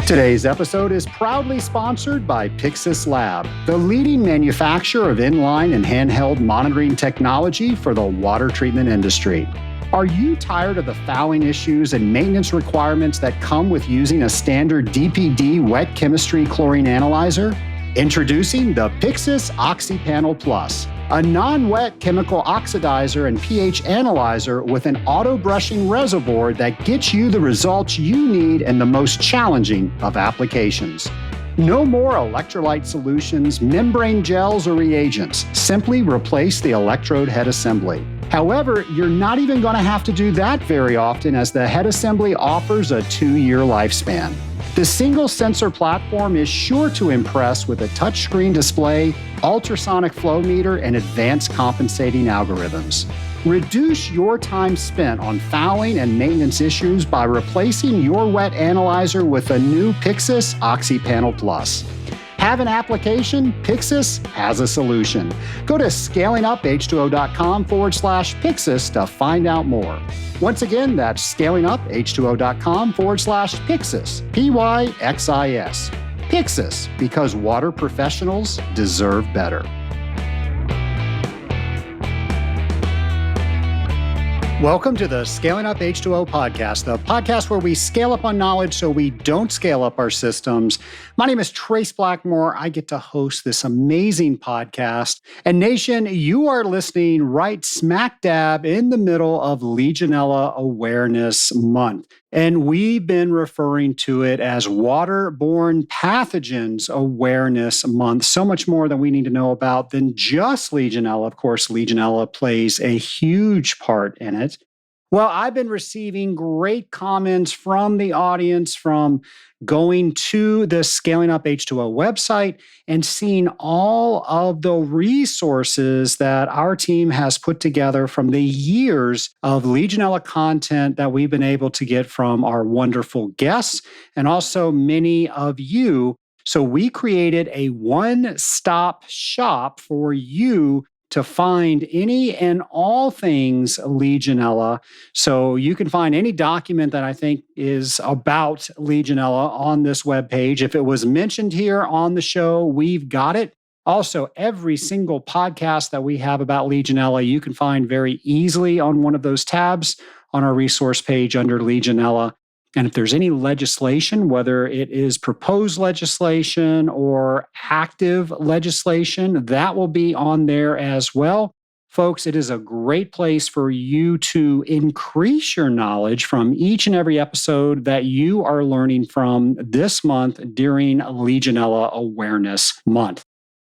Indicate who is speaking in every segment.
Speaker 1: Today's episode is proudly sponsored by Pyxis Lab, the leading manufacturer of inline and handheld monitoring technology for the water treatment industry. Are you tired of the fouling issues and maintenance requirements that come with using a standard DPD wet chemistry chlorine analyzer? Introducing the Pyxis OxyPanel Plus, a non-wet chemical oxidizer and pH analyzer with an auto-brushing reservoir that gets you the results you need in the most challenging of applications. No more electrolyte solutions, membrane gels, or reagents. Simply replace the electrode head assembly. However, you're not even going to have to do that very often, as the head assembly offers a 2-year lifespan. The single sensor platform is sure to impress with a touchscreen display, ultrasonic flow meter, and advanced compensating algorithms. Reduce your time spent on fouling and maintenance issues by replacing your wet analyzer with a new Pyxis OxyPanel Plus. Have an application? Pyxis has a solution. Go to scalinguph2o.com/Pyxis to find out more. Once again, that's scalinguph2o.com/Pyxis, Pyxis. Pyxis, because water professionals deserve better. Welcome to the Scaling Up H2O podcast, the podcast where we scale up on knowledge so we don't scale up our systems. My name is Trace Blackmore. I get to host this amazing podcast. And Nation, you are listening right smack dab in the middle of Legionella Awareness Month. And we've been referring to it as Waterborne Pathogens Awareness Month. So much more that we need to know about than just Legionella. Of course, Legionella plays a huge part in it. Well, I've been receiving great comments from the audience from going to the Scaling Up H2O website and seeing all of the resources that our team has put together from the years of Legionella content that we've been able to get from our wonderful guests and also many of you. So we created a one-stop shop for you to find any and all things Legionella. So you can find any document that I think is about Legionella on this webpage. If it was mentioned here on the show, we've got it. Also, every single podcast that we have about Legionella, you can find very easily on one of those tabs on our resource page under Legionella. And if there's any legislation, whether it is proposed legislation or active legislation, that will be on there as well. Folks, it is a great place for you to increase your knowledge from each and every episode that you are learning from this month during Legionella Awareness Month.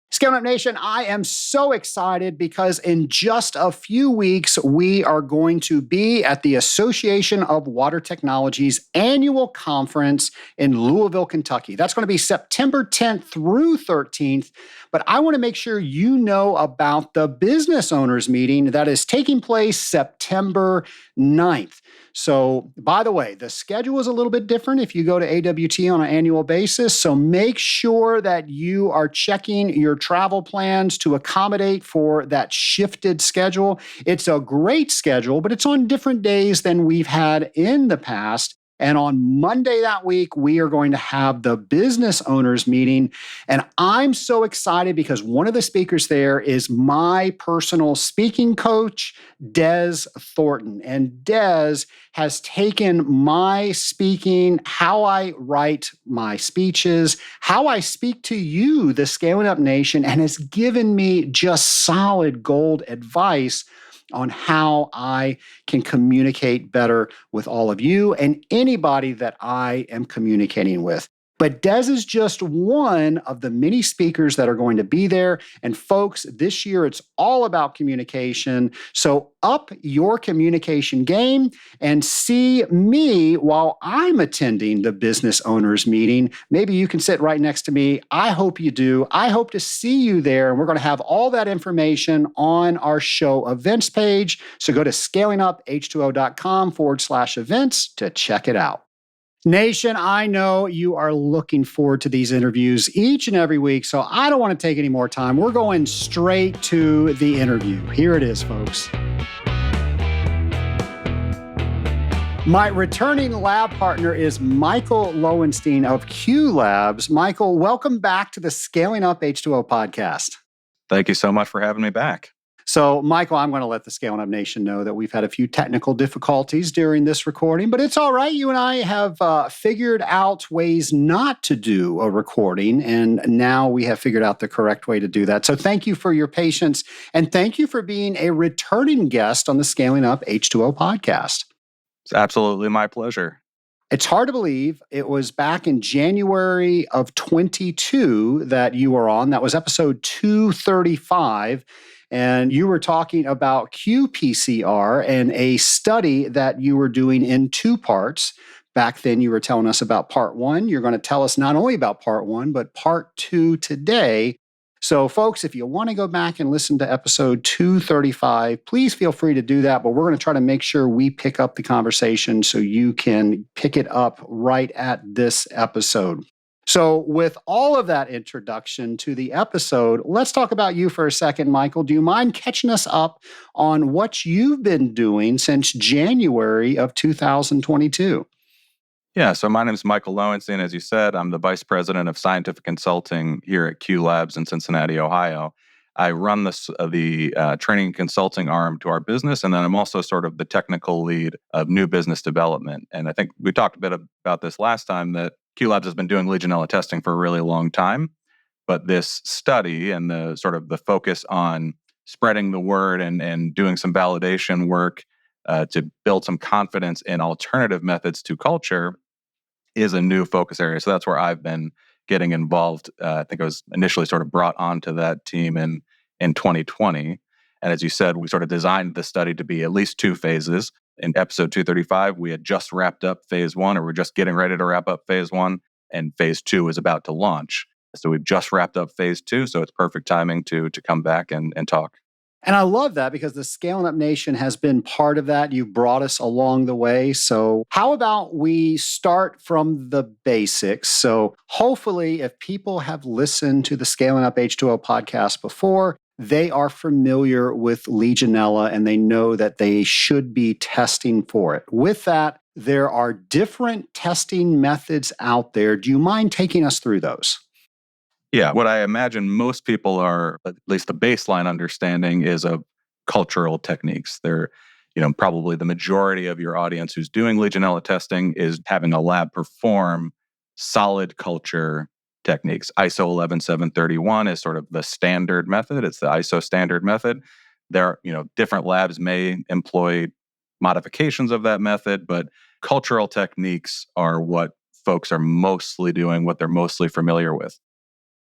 Speaker 1: Scaling Up Nation, I am so excited because in just a few weeks, we are going to be at the Association of Water Technology's annual conference in Louisville, Kentucky. That's going to be September 10th through 13th. But I want to make sure you know about the business owners meeting that is taking place September 9th. So, by the way, the schedule is a little bit different if you go to AWT on an annual basis. So make sure that you are checking your travel plans to accommodate for that shifted schedule. It's a great schedule, but it's on different days than we've had in the past. And on Monday that week, we are going to have the business owners meeting. And I'm so excited because one of the speakers there is my personal speaking coach, Des Thornton. And Des has taken my speaking, how I write my speeches, how I speak to you, the Scaling Up Nation, and has given me just solid gold advice on how I can communicate better with all of you and anybody that I am communicating with. But Des is just one of the many speakers that are going to be there. And folks, this year it's all about communication. So up your communication game and see me while I'm attending the business owners meeting. Maybe you can sit right next to me. I hope you do. I hope to see you there. And we're going to have all that information on our show events page. So go to scalinguph2o.com/events to check it out. Nation, I know you are looking forward to these interviews each and every week, so I don't want to take any more time. We're going straight to the interview. Here it is, folks. My returning lab partner is Michael Loewenstein of Q Labs. Michael, welcome back to the Scaling Up H2O podcast.
Speaker 2: Thank you so much for having me back.
Speaker 1: So, Michael, I'm going to let the Scaling Up Nation know that we've had a few technical difficulties during this recording, but it's all right. You and I have figured out ways not to do a recording, and now we have figured out the correct way to do that. So thank you for your patience, and thank you for being a returning guest on the Scaling Up H2O podcast.
Speaker 2: It's absolutely my pleasure.
Speaker 1: It's hard to believe it was back in January of 22 that you were on. That was episode 235. And you were talking about qPCR and a study that you were doing in two parts. Back then, you were telling us about part one. You're going to tell us not only about part one, but part two today. So, folks, if you want to go back and listen to episode 235, please feel free to do that. But we're going to try to make sure we pick up the conversation so you can pick it up right at this episode. So, with all of that introduction to the episode, let's talk about you for a second, Michael. Do you mind catching us up on what you've been doing since January of 2022?
Speaker 2: Yeah, so my name is Michael Loewenstein. As you said, I'm the Vice President of Scientific Consulting here at Q Labs in Cincinnati, Ohio. I run the training and consulting arm to our business, and then I'm also sort of the technical lead of new business development. And I think we talked a bit about this last time, that Q Labs has been doing Legionella testing for a really long time, but this study and the sort of the focus on spreading the word and doing some validation work to build some confidence in alternative methods to culture is a new focus area. So that's where I've been getting involved. I think I was initially sort of brought onto that team in 2020. And as you said, we sort of designed the study to be at least two phases. In episode 235, we had just wrapped up phase one, or we're just getting ready to wrap up phase one, and phase two is about to launch. So we've just wrapped up phase two, so it's perfect timing to come back and talk.
Speaker 1: And I love that because the Scaling Up Nation has been part of that. You've brought us along the way. So how about we start from the basics? So hopefully if people have listened to the Scaling Up H2O podcast before, they are familiar with Legionella and they know that they should be testing for it. With that, there are different testing methods out there. Do you mind taking us through those?
Speaker 2: Yeah, what I imagine most people are, at least the baseline understanding, is of cultural techniques. They're, probably the majority of your audience who's doing Legionella testing is having a lab perform solid culture techniques. ISO 11731 is sort of the standard method. It's the ISO standard method. There, different labs may employ modifications of that method, but cultural techniques are what folks are mostly doing, what they're mostly familiar with.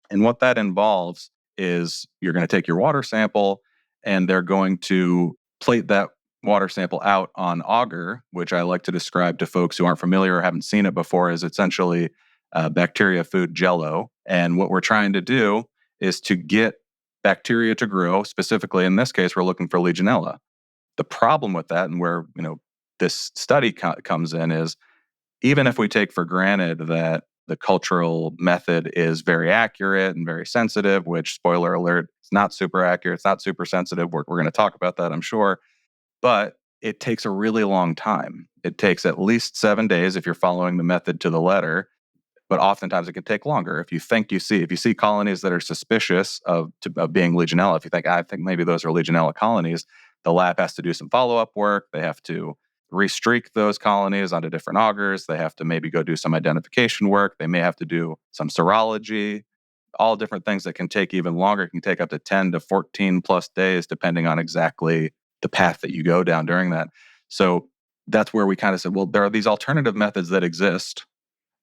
Speaker 2: And what that involves is you're going to take your water sample and they're going to plate that water sample out on agar, which I like to describe to folks who aren't familiar or haven't seen it before as essentially bacteria food jello. And what we're trying to do is to get bacteria to grow. Specifically, in this case, we're looking for Legionella. The problem with that, and where this study comes in, is even if we take for granted that the cultural method is very accurate and very sensitive, which, spoiler alert, it's not super accurate, it's not super sensitive. We're going to talk about that, I'm sure. But it takes a really long time. It takes at least 7 days if you're following the method to the letter, but oftentimes it can take longer. If you see colonies that are suspicious of being Legionella, if you think, I think maybe those are Legionella colonies, the lab has to do some follow-up work. They have to restreak those colonies onto different agars. They have to maybe go do some identification work. They may have to do some serology, all different things that can take even longer. It can take up to 10 to 14 plus days, depending on exactly the path that you go down during that. So that's where we kind of said, well, there are these alternative methods that exist.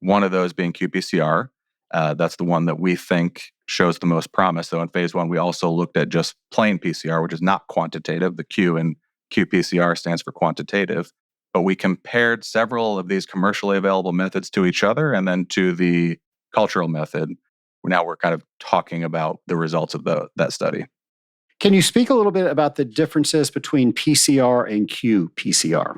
Speaker 2: One of those being qPCR. That's the one that we think shows the most promise. So in phase one, we also looked at just plain PCR, which is not quantitative. The Q in qPCR stands for quantitative. But we compared several of these commercially available methods to each other and then to the cultural method. Now we're kind of talking about the results of that study.
Speaker 1: Can you speak a little bit about the differences between PCR and qPCR?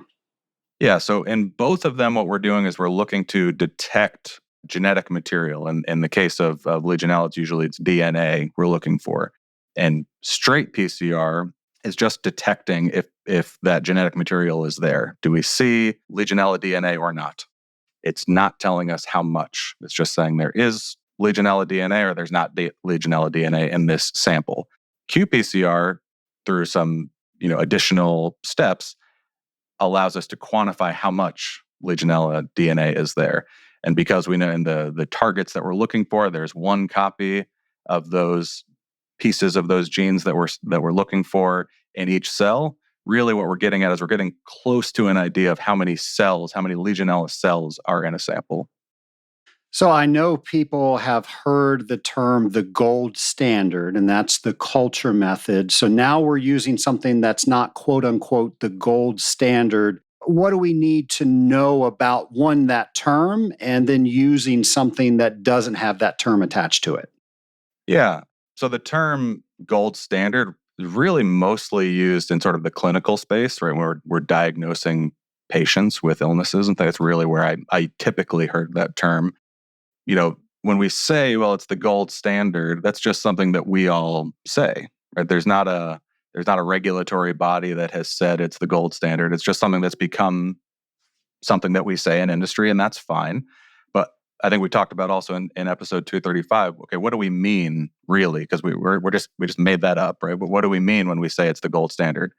Speaker 2: Yeah, so in both of them, what we're doing is we're looking to detect genetic material. And in the case of Legionella, it's DNA we're looking for. And straight PCR is just detecting if that genetic material is there. Do we see Legionella DNA or not? It's not telling us how much. It's just saying there is Legionella DNA or there's not Legionella DNA in this sample. qPCR, through some additional steps, allows us to quantify how much Legionella DNA is there. And because we know in the targets that we're looking for, there's one copy of those pieces of those genes that we're looking for in each cell. Really what we're getting at is we're getting close to an idea of how many Legionella cells are in a sample.
Speaker 1: So I know people have heard the term the gold standard, and that's the culture method. So now we're using something that's not quote unquote the gold standard. What do we need to know about one, that term, and then using something that doesn't have that term attached to it?
Speaker 2: Yeah. So the term gold standard is really mostly used in sort of the clinical space, right? Where we're diagnosing patients with illnesses. And that's really where I typically heard that term. When we say, well, it's the gold standard, that's just something that we all say, right? There's not a regulatory body that has said it's the gold standard. It's just something that's become something that we say in industry, and that's fine. But I think we talked about also in episode 235. Okay, what do we mean really? Because we just made that up, right? But what do we mean when we say it's the gold standard?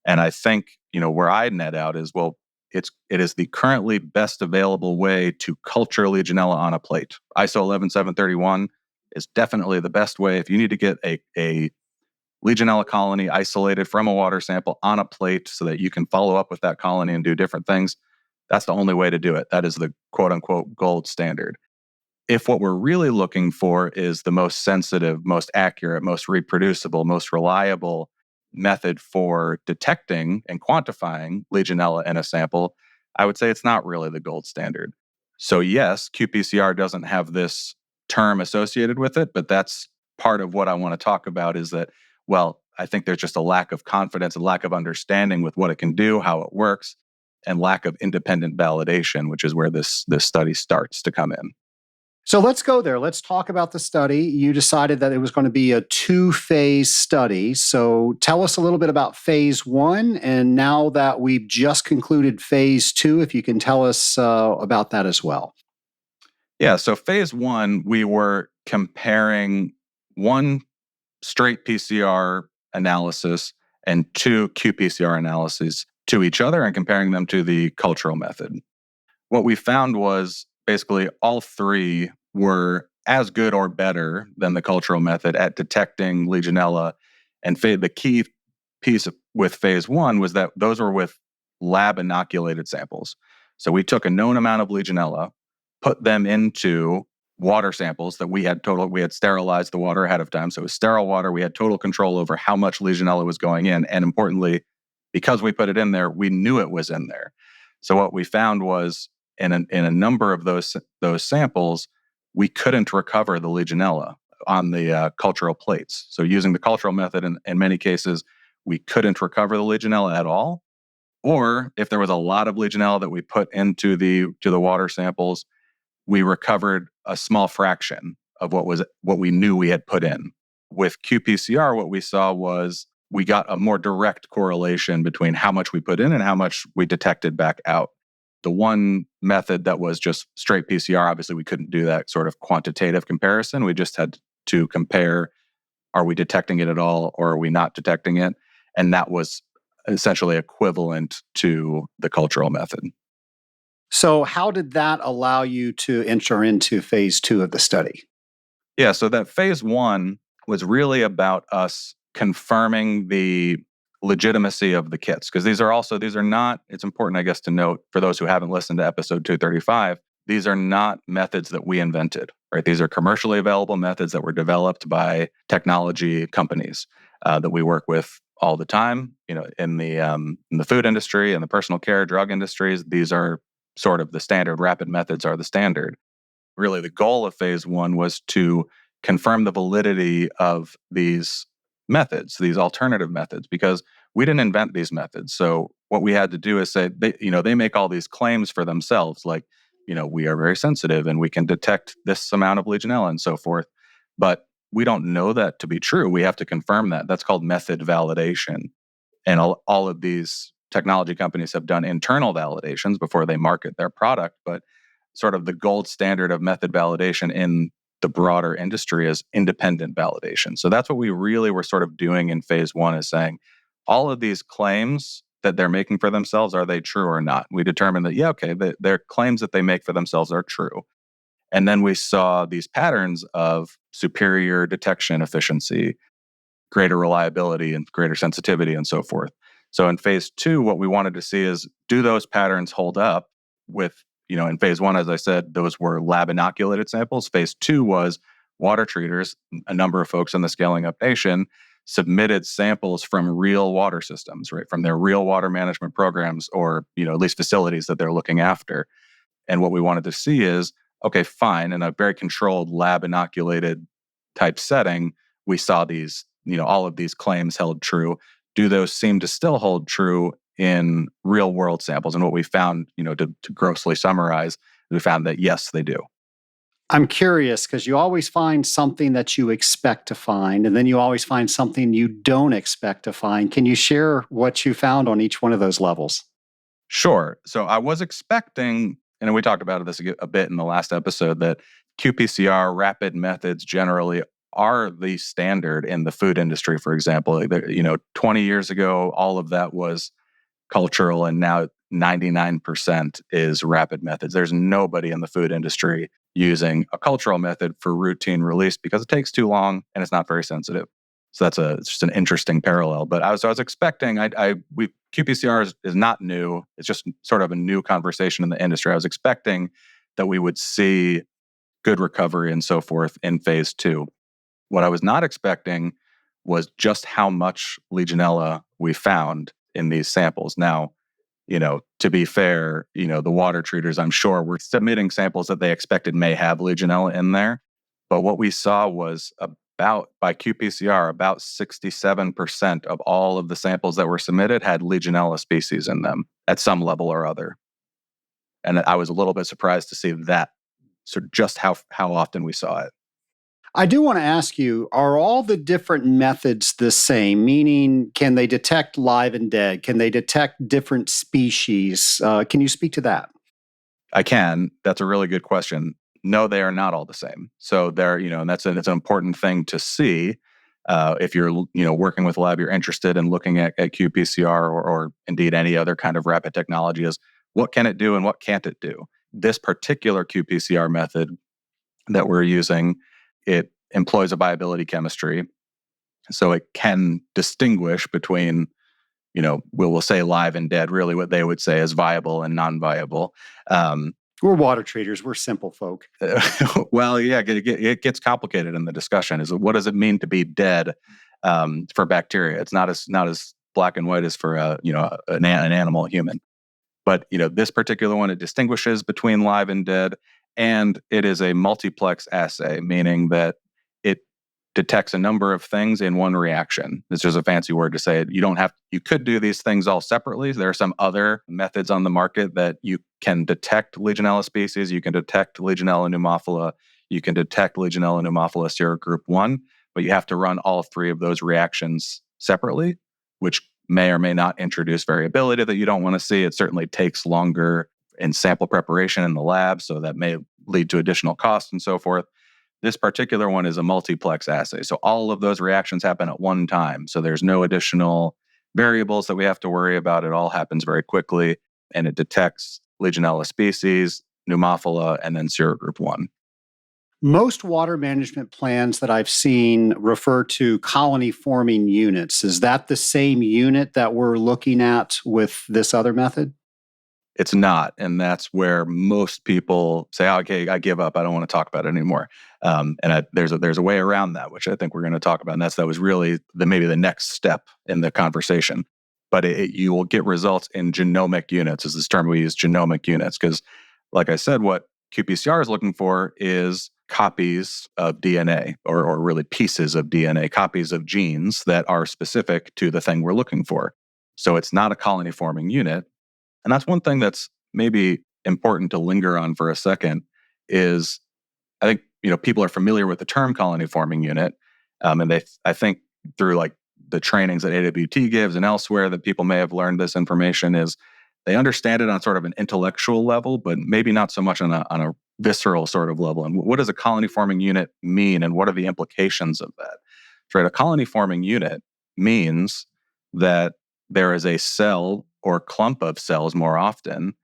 Speaker 2: And I think where I net out is, well, it is the currently best available way to culture Legionella on a plate. ISO 11731 is definitely the best way. If you need to get a Legionella colony isolated from a water sample on a plate so that you can follow up with that colony and do different things, that's the only way to do it. That is the quote unquote gold standard. If what we're really looking for is the most sensitive, most accurate, most reproducible, most reliable method for detecting and quantifying Legionella in a sample, I would say it's not really the gold standard. So yes, qPCR doesn't have this term associated with it, but that's part of what I want to talk about is that, well, I think there's just a lack of confidence and lack of understanding with what it can do, how it works, and lack of independent validation, which is where this study starts to come in.
Speaker 1: So let's go there. Let's talk about the study. You decided that it was going to be a 2-phase study. So tell us a little bit about phase 1. And now that we've just concluded phase 2, if you can tell us about that as well.
Speaker 2: Yeah, so phase 1, we were comparing one straight PCR analysis and 2 qPCR analyses to each other and comparing them to the cultural method. What we found was basically all 3 were as good or better than the cultural method at detecting Legionella. And the key piece with phase 1 was that those were with lab inoculated samples. So we took a known amount of Legionella, put them into water samples that we had sterilized the water ahead of time. So it was sterile water. We had total control over how much Legionella was going in. And importantly, because we put it in there, we knew it was in there. So what we found was in a number of those samples, we couldn't recover the Legionella on the cultural plates. So using the cultural method, in many cases, we couldn't recover the Legionella at all. Or if there was a lot of Legionella that we put into the water samples, we recovered a small fraction of what we knew we had put in. With qPCR, what we saw was we got a more direct correlation between how much we put in and how much we detected back out. The one method that was just straight PCR, obviously we couldn't do that sort of quantitative comparison. We just had to compare, are we detecting it at all or are we not detecting it? And that was essentially equivalent to the cultural method.
Speaker 1: So how did that allow you to enter into phase 2 of the study?
Speaker 2: Yeah, so that phase 1 was really about us confirming the legitimacy of the kits, because these are not, it's important, I guess, to note for those who haven't listened to episode 235, these are not methods that we invented, right? These are commercially available methods that were developed by technology companies that we work with all the time. In the food industry and the personal care, drug industries, these are sort of the standard. Rapid methods are the standard. Really, the goal of phase 1 was to confirm the validity of these methods, these alternative methods, because we didn't invent these methods. So what we had to do is say, they make all these claims for themselves, like, we are very sensitive and we can detect this amount of Legionella and so forth. But we don't know that to be true. We have to confirm that. That's called method validation. And all of these technology companies have done internal validations before they market their product, but sort of the gold standard of method validation in the broader industry is independent validation. So that's what we really were sort of doing in phase one, is saying all of these claims that they're making for themselves, are they true or not? We determined that, yeah, okay, their claims that they make for themselves are true. And then we saw these patterns of superior detection efficiency, greater reliability and greater sensitivity and so forth. So in phase two, what we wanted to see is, do those patterns hold up with, in phase one, as I said, those were lab inoculated samples. Phase two was water treaters. A number of folks in the Scaling Up Nation submitted samples from real water systems, right, from their real water management programs, or, at least facilities that they're looking after. And what we wanted to see is, okay, fine, in a very controlled lab inoculated type setting, we saw these, all of these claims held true. Do those seem to still hold true in real world samples? And what we found, to grossly summarize, we found that yes, they do.
Speaker 1: I'm curious because you always find something that you expect to find, and then you always find something you don't expect to find. Can you share what you found on each one of those levels?
Speaker 2: Sure. So I was expecting, and we talked about this a bit in the last episode, that qPCR rapid methods generally are the standard in the food industry, for example. 20 years ago, all of that was cultural, and now 99% is rapid methods. There's nobody in the food industry using a cultural method for routine release because it takes too long and it's not very sensitive. So it's just an interesting parallel. But I was expecting, qPCR is not new. It's just sort of a new conversation in the industry. I was expecting that we would see good recovery and so forth in phase two. What I was not expecting was just how much Legionella we found in these samples. Now, to be fair, the water treaters, I'm sure, were submitting samples that they expected may have Legionella in there. But what we saw was by qPCR, about 67% of all of the samples that were submitted had Legionella species in them at some level or other. And I was a little bit surprised to see that, so just how often we saw it.
Speaker 1: I do want to ask you, are all the different methods the same? Meaning, can they detect live and dead? Can they detect different species? Can you speak to that?
Speaker 2: I can. That's a really good question. No, they are not all the same. So they're, and it's an important thing to see. If you're, working with a lab, you're interested in looking at qPCR or indeed any other kind of rapid technology, is what can it do and what can't it do? This particular qPCR method that we're using, it employs a viability chemistry. So it can distinguish between, we'll say live and dead. Really what they would say is viable and non-viable.
Speaker 1: We're water treaters. We're simple folk.
Speaker 2: Well, yeah, it gets complicated in the discussion. Is what does it mean to be dead for bacteria? It's not as black and white as for an animal, a human. But this particular one, it distinguishes between live and dead, and it is a multiplex assay, meaning that it detects a number of things in one reaction. It's just a fancy word to say it. You could do these things all separately. There are some other methods on the market that you can detect Legionella species. You can detect Legionella pneumophila. You can detect Legionella pneumophila serogroup 1, but you have to run all three of those reactions separately, which may or may not introduce variability that you don't want to see. It certainly takes longer in sample preparation in the lab, so that may lead to additional costs and so forth. This particular one is a multiplex assay. So all of those reactions happen at one time. So there's no additional variables that we have to worry about. It all happens very quickly, and it detects Legionella species, pneumophila, and then serogroup 1.
Speaker 1: Most water management plans that I've seen refer to colony forming units. Is that the same unit that we're looking at with this other method?
Speaker 2: It's not, and that's where most people say, "Okay, I give up. I don't want to talk about it anymore." There's a way around that, which I think we're going to talk about, and that was really maybe the next step in the conversation. But you will get results in genomic units, is this term we use, genomic units, because, like I said, what qPCR is looking for is copies of DNA, or really pieces of DNA, copies of genes that are specific to the thing we're looking for. So it's not a colony forming unit. And that's one thing that's maybe important to linger on for a second, is I think, people are familiar with the term colony forming unit. And I think through like the trainings that AWT gives and elsewhere that people may have learned this information is they understand it on sort of an intellectual level, but maybe not so much on a visceral sort of level. And what does a colony forming unit mean, and what are the implications of that? Right, a colony forming unit means that there is a cell or clump of cells more often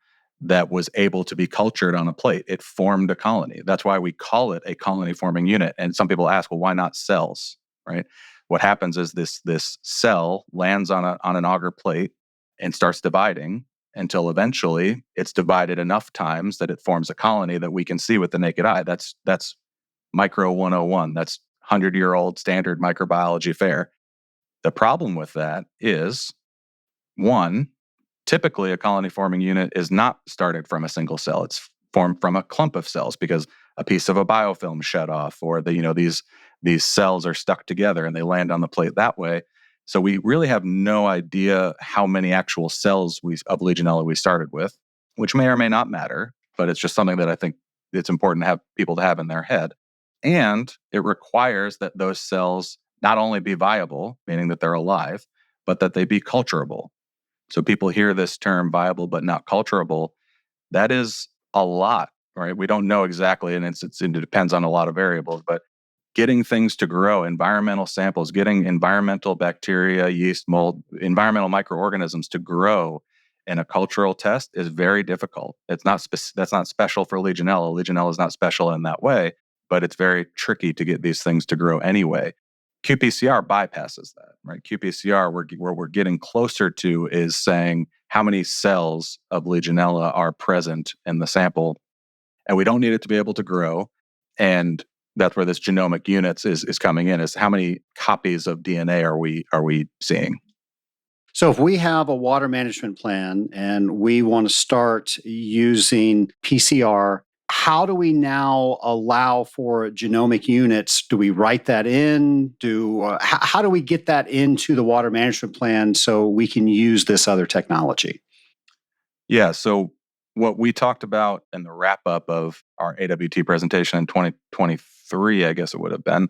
Speaker 2: that was able to be cultured on a plate. It formed a colony. That's why we call it a colony forming unit. And some people ask, well, why not cells? Right? What happens is this cell lands on an agar plate and starts dividing until eventually it's divided enough times that it forms a colony that we can see with the naked eye. That's micro 101. That's 100-year-old standard microbiology fare. The problem with that is, one, typically a colony forming unit is not started from a single cell. It's formed from a clump of cells because a piece of a biofilm shed off, or these cells are stuck together and they land on the plate that way. So we really have no idea how many actual cells of Legionella we started with, which may or may not matter, but it's just something that I think it's important to have people to have in their head. And it requires that those cells not only be viable, meaning that they're alive, but that they be culturable. So people hear this term viable but not culturable. That is a lot, right? We don't know exactly, and it depends on a lot of variables, but getting things to grow, environmental samples, getting environmental bacteria, yeast, mold, environmental microorganisms to grow in a cultural test is very difficult. It's not that's not special for Legionella. Legionella is not special in that way, but it's very tricky to get these things to grow anyway. qPCR bypasses that, right? qPCR, where we're getting closer to, is saying how many cells of Legionella are present in the sample, and we don't need it to be able to grow. And that's where this genomic units is coming in, is how many copies of DNA are we seeing?
Speaker 1: So if we have a water management plan and we want to start using PCR, how do we now allow for genomic units? Do we write that in? How do we get that into the water management plan so we can use this other technology?
Speaker 2: Yeah, so what we talked about in the wrap up of our AWT presentation in 2023, I guess it would have been,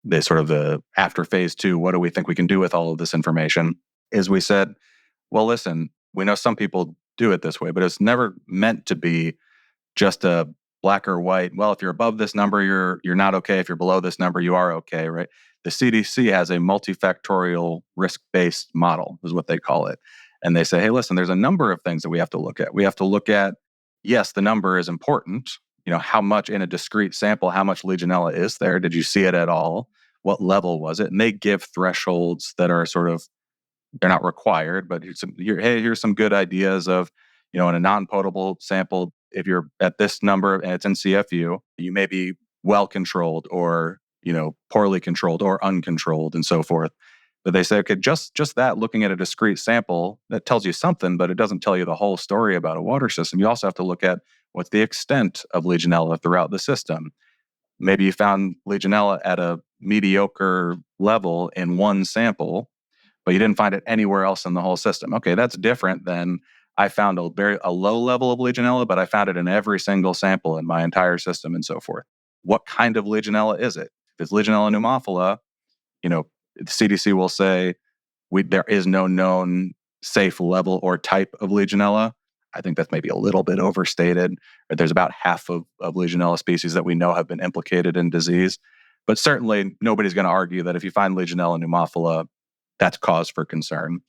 Speaker 2: the after phase 2, what do we think we can do with all of this information, is we said, well, listen, we know some people do it this way, but it's never meant to be just a black or white. Well, if you're above this number, you're not okay. If you're below this number, you are okay, right? The CDC has a multifactorial risk-based model, is what they call it. And they say, hey, listen, there's a number of things that we have to look at. We have to look at, yes, the number is important. How much in a discrete sample, how much Legionella is there? Did you see it at all? What level was it? And they give thresholds that are sort of, they're not required, but here's some good ideas of, in a non-potable sample, if you're at this number and it's in CFU, you may be well controlled or, poorly controlled or uncontrolled and so forth. But they say, okay, just that, looking at a discrete sample, that tells you something, but it doesn't tell you the whole story about a water system. You also have to look at what's the extent of Legionella throughout the system. Maybe you found Legionella at a mediocre level in one sample, but you didn't find it anywhere else in the whole system. Okay, that's different than I found a low level of Legionella, but I found it in every single sample in my entire system and so forth. What kind of Legionella is it? If it's Legionella pneumophila, the CDC will say there is no known safe level or type of Legionella. I think that's maybe a little bit overstated. There's about half of Legionella species that we know have been implicated in disease. But certainly nobody's going to argue that if you find Legionella pneumophila, that's cause for concern.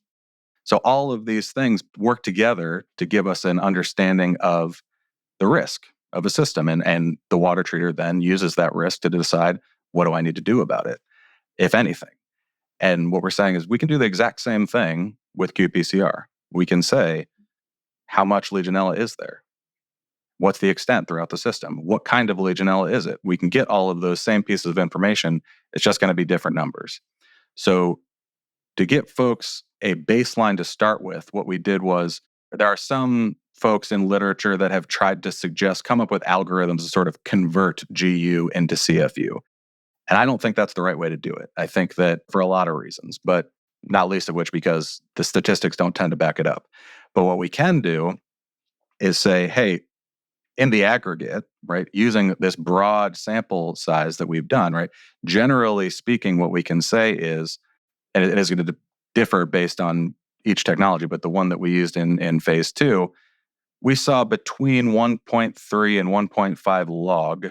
Speaker 2: So all of these things work together to give us an understanding of the risk of a system. And the water treater then uses that risk to decide, what do I need to do about it, if anything? And what we're saying is we can do the exact same thing with qPCR. We can say, how much Legionella is there? What's the extent throughout the system? What kind of Legionella is it? We can get all of those same pieces of information. It's just going to be different numbers. So to get folks a baseline to start with, what we did was, there are some folks in literature that have tried to come up with algorithms to sort of convert GU into CFU. And I don't think that's the right way to do it. I think that for a lot of reasons, but not least of which because the statistics don't tend to back it up. But what we can do is say, hey, in the aggregate, right, using this broad sample size that we've done, right, generally speaking, what we can say is and it is going to differ based on each technology, but the one that we used in phase 2, we saw between 1.3 and 1.5 log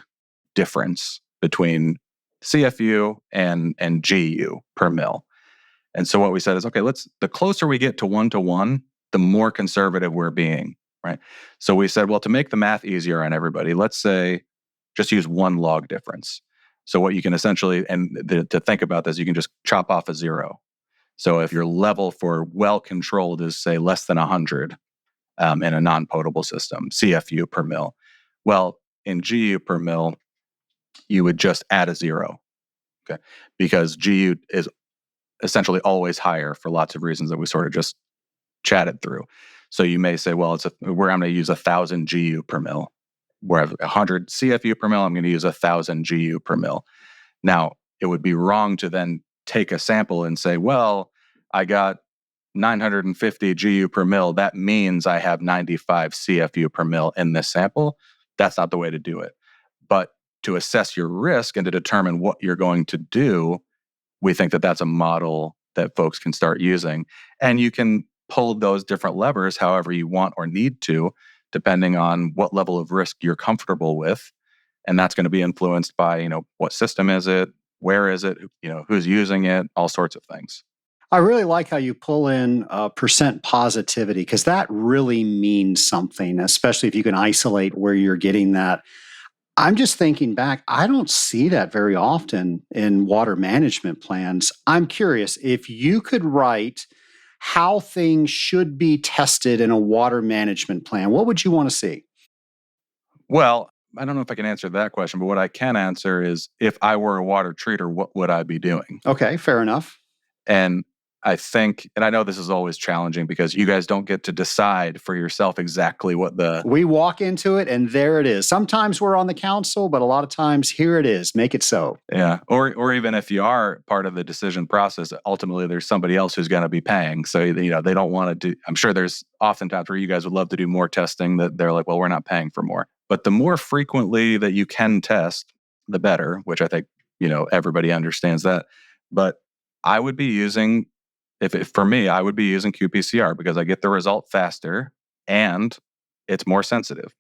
Speaker 2: difference between CFU and GU per mil. And so what we said is, okay, the closer we get to 1-to-1, the more conservative we're being, right? So we said, well, to make the math easier on everybody, let's say just use 1 log difference. So what you can essentially, to think about this, you can just chop off a 0. So if your level for well-controlled is, say, less than 100 in a non-potable system, CFU per mil, well, in GU per mil, you would just add a 0, okay? Because GU is essentially always higher for lots of reasons that we sort of just chatted through. So you may say, well, I'm going to use 1,000 GU per mil. Whereas 100 CFU per mil, I'm going to use 1,000 GU per mil. Now, it would be wrong to then take a sample and say, well, I got 950 GU per mil. That means I have 95 CFU per mil in this sample. That's not the way to do it. But to assess your risk and to determine what you're going to do, we think that that's a model that folks can start using. And you can pull those different levers however you want or need to, depending on what level of risk you're comfortable with. And that's going to be influenced by, what system is it? Where is it? Who's using it? All sorts of things.
Speaker 1: I really like how you pull in percent positivity, because that really means something, especially if you can isolate where you're getting that. I'm just thinking back, I don't see that very often in water management plans. I'm curious, if you could write how things should be tested in a water management plan, what would you want to see?
Speaker 2: Well, I don't know if I can answer that question, but what I can answer is, if I were a water treater, what would I be doing?
Speaker 1: Okay, fair enough.
Speaker 2: And I think, and I know this is always challenging because you guys don't get to decide for yourself exactly what
Speaker 1: We walk into it and there it is. Sometimes we're on the council, but a lot of times here it is. Make it so.
Speaker 2: Yeah. Or even if you are part of the decision process, ultimately there's somebody else who's going to be paying. So, they don't want to do, I'm sure there's oftentimes where you guys would love to do more testing that they're like, well, we're not paying for more. But the more frequently that you can test, the better, which I think, everybody understands that. But I would be using, for me, I would be using qPCR because I get the result faster and it's more sensitive.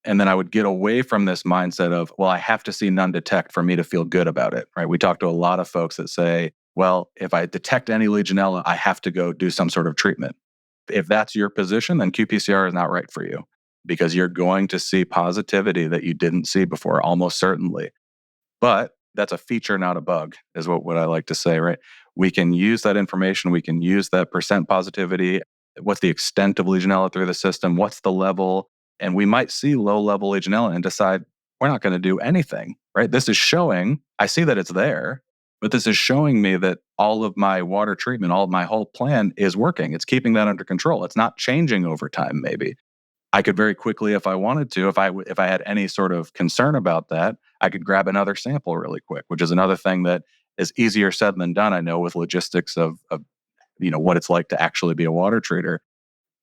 Speaker 2: And then I would get away from this mindset of, well, I have to see none detect for me to feel good about it, right? We talk to a lot of folks that say, well, if I detect any Legionella, I have to go do some sort of treatment. If that's your position, then qPCR is not right for you, because you're going to see positivity that you didn't see before, almost certainly. But that's a feature, not a bug, is what I like to say, right? We can use that information. We can use that percent positivity. What's the extent of Legionella through the system? What's the level? And we might see low-level Legionella and decide we're not going to do anything, right? This is showing, I see that it's there, but this is showing me that all of my water treatment, all of my whole plan is working. It's keeping that under control. It's not changing over time, maybe. I could very quickly, if I wanted to, if I had any sort of concern about that, I could grab another sample really quick, which is another thing that is easier said than done, I know, with logistics of what it's like to actually be a water treater.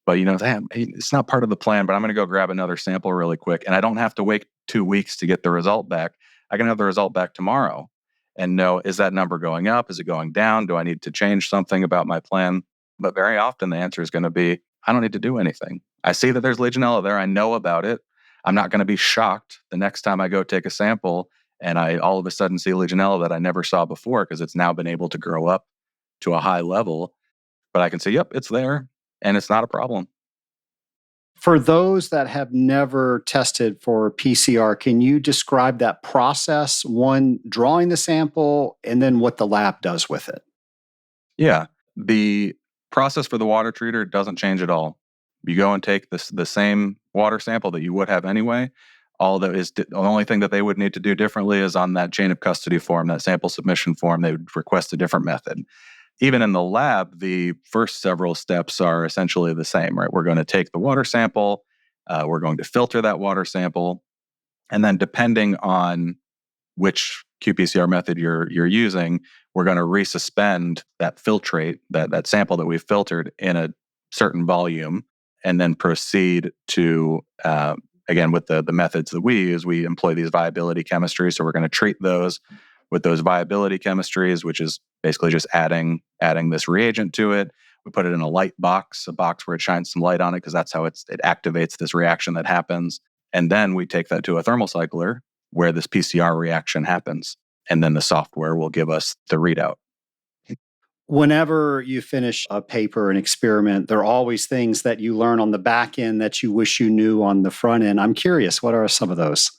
Speaker 2: But it's not part of the plan, but I'm going to go grab another sample really quick. And I don't have to wait 2 weeks to get the result back. I can have the result back tomorrow and know, is that number going up? Is it going down? Do I need to change something about my plan? But very often the answer is going to be, I don't need to do anything. I see that there's Legionella there. I know about it. I'm not going to be shocked the next time I go take a sample and I all of a sudden see Legionella that I never saw before, because it's now been able to grow up to a high level. But I can say, yep, it's there and it's not a problem.
Speaker 1: For those that have never tested for PCR, can you describe that process? One, drawing the sample, and then what the lab does with it.
Speaker 2: Yeah. The process for the water treater doesn't change at all. You go and take the same water sample that you would have anyway. The only thing that they would need to do differently is on that chain of custody form, that sample submission form, they would request a different method. Even in the lab, the first several steps are essentially the same, right? We're going to take the water sample, we're going to filter that water sample, and then depending on which qPCR method you're using, we're going to resuspend that filtrate, that sample that we've filtered, in a certain volume, and then proceed to, again, with the methods that we use, we employ these viability chemistries. So we're going to treat those. with those viability chemistries, which is basically just adding this reagent to it. We put it in a light box, a box where it shines some light on it, because that's how it activates this reaction that happens. And then we take that to a thermal cycler where this PCR reaction happens. And then the software will give us the readout.
Speaker 1: Whenever you finish a paper, an experiment, there are always things that you learn on the back end that you wish you knew on the front end. I'm curious, what are some of those?